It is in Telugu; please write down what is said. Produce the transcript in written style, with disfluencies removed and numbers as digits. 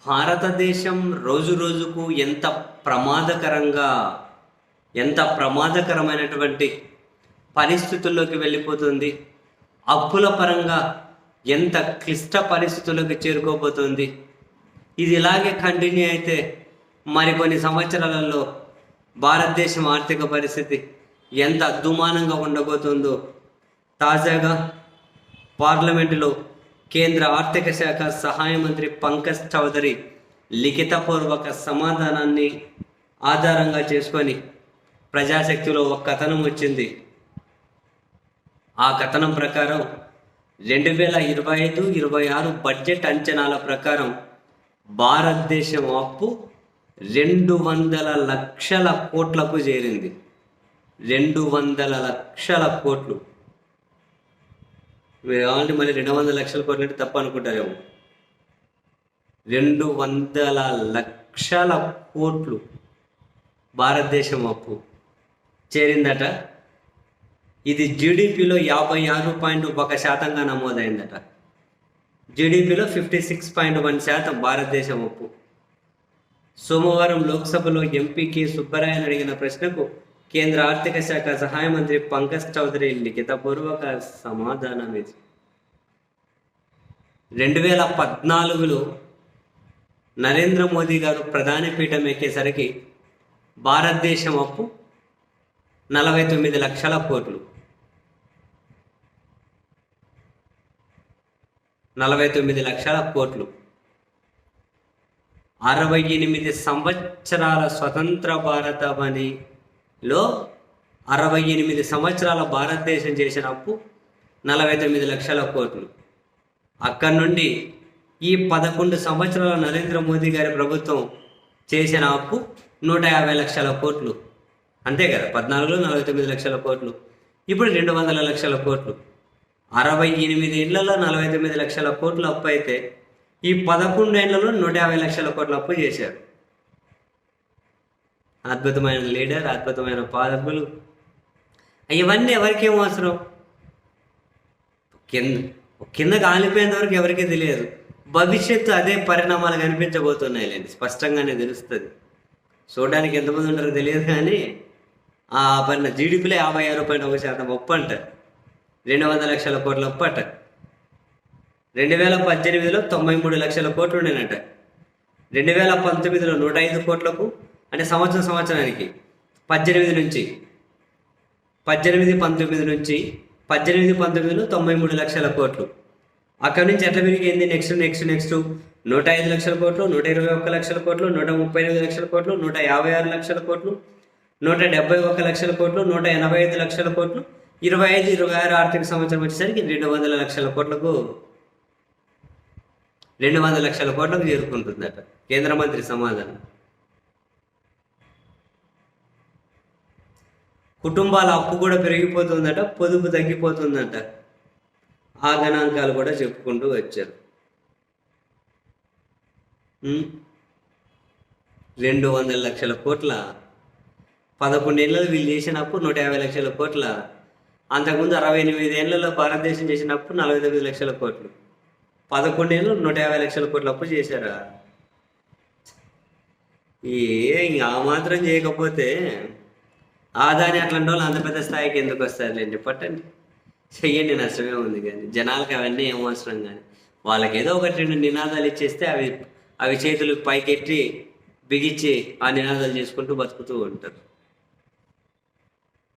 భారతదేశం రోజు రోజుకు ఎంత ప్రమాదకరమైనటువంటి పరిస్థితుల్లోకి వెళ్ళిపోతుంది. అప్పుల పరంగా ఎంత క్లిష్ట పరిస్థితుల్లోకి చేరుకోబోతుంది. ఇది ఇలాగే కంటిన్యూ అయితే మరికొన్ని సంవత్సరాలలో భారతదేశం ఆర్థిక పరిస్థితి ఎంత అద్దుమానంగా ఉండబోతుందో తాజాగా పార్లమెంటులో కేంద్ర ఆర్థిక శాఖ సహాయ మంత్రి పంకజ్ చౌదరి లిఖితపూర్వక సమాధానాన్ని ఆధారంగా చేసుకొని ప్రజాశక్తిలో ఒక కథనం వచ్చింది. ఆ కథనం ప్రకారం 2025-26 బడ్జెట్ అంచనాల ప్రకారం భారతదేశం అప్పు 200 లక్షల కోట్లకు చేరింది. 200 లక్షల కోట్లు. మీరు కావాలంటే మళ్ళీ 200 లక్షల కోట్లు అంటే తప్ప అనుకుంటారేమో. 200 లక్షల కోట్లు భారతదేశం అప్పు చేరిందట. ఇది జీడిపిలో 56.1% నమోదైందట. జీడిపిలో 56.1% భారతదేశం అప్పు. సోమవారం లోక్సభలో ఎంపీ కె సుబ్బరాయన్ అడిగిన ప్రశ్నకు కేంద్ర ఆర్థిక శాఖ సహాయ మంత్రి పంకజ్ చౌదరి లిఖితపూర్వక సమాధానం ఇది. 2014లో నరేంద్ర మోదీ గారు ప్రధాని పీఠం ఎక్కేసరికి భారతదేశం అప్పు 49 లక్షల కోట్లు. 49 లక్షల కోట్లు. 68 సంవత్సరాల స్వతంత్ర భారతావనిలో 68 సంవత్సరాల భారతదేశం చేసిన అప్పు 49 లక్షల కోట్లు. అక్కడి నుండి ఈ 11 సంవత్సరాల నరేంద్ర మోదీ గారి ప్రభుత్వం చేసిన అప్పు 150 లక్షల కోట్లు. అంతే కదా, 14లో 49 లక్షల కోట్లు, ఇప్పుడు 200 లక్షల కోట్లు. 68 ఏళ్లలో 49 లక్షల కోట్లు అప్పు అయితే ఈ 11 ఏళ్లలో 150 లక్షల కోట్ల అప్పు చేశారు. అద్భుతమైన లీడర్, అద్భుతమైన పాలకులు. ఇవన్నీ ఎవరికేం అవసరం? కింద కాలిపోయేంత వరకు ఎవరికీ తెలియదు. భవిష్యత్తు అదే పరిణామాలు కనిపించబోతున్నాయి. స్పష్టంగానే తెలుస్తుంది. చూడడానికి ఎంతమంది ఉంటారో తెలియదు, కానీ ఆ జీడిపిలో 56.1% అప్పు అంట. 200 లక్షల కోట్ల అప్పు అట. 2018లో 93 లక్షల కోట్లు ఉండేనట. 2019లో 105 కోట్లకు, అంటే సంవత్సరానికి 18 నుంచి 19లో 93 లక్షల కోట్లు. అక్కడి నుంచి ఎట్లా పెరిగింది? నెక్స్ట్ 105 లక్షల కోట్లు, 121 లక్షల కోట్లు, 138 లక్షల కోట్లు, 156 లక్షల కోట్లు, 171 లక్షల కోట్లు, 185 లక్షల కోట్లు. 25-26 ఆర్థిక సంవత్సరం వచ్చేసరికి 200 లక్షల కోట్లకు చేరుకుంటుందట. కేంద్ర మంత్రి సమాధానం. కుటుంబాల అప్పు కూడా పెరిగిపోతుందట, పొదుపు తగ్గిపోతుందట. ఆ గణాంకాలు కూడా చెప్పుకుంటూ వచ్చారు. 200 లక్షల కోట్ల 11 ఏళ్ళలో వీళ్ళు చేసినప్పు 150 లక్షల కోట్ల. అంతకుముందు 68 ఏళ్లలో భారతదేశం చేసినప్పుడు 49 లక్షల కోట్లు. 11 ఏళ్ళు 150 లక్షల కోట్ల అప్పు చేశారా? ఇంకా ఆ మాత్రం చేయకపోతే ఆదాని అట్లాంటి వాళ్ళు అంత పెద్ద స్థాయికి ఎందుకు వస్తారులేండి? పట్టండి, చెయ్యండి, నష్టమే ఉంది. కానీ జనాలకు అవన్నీ ఏం అవసరం. కానీ వాళ్ళకి ఏదో 1-2 నినాదాలు ఇచ్చేస్తే అవి చేతులు పైకెట్టి బిగించి ఆ నినాదాలు చేసుకుంటూ బతుకుతూ ఉంటారు.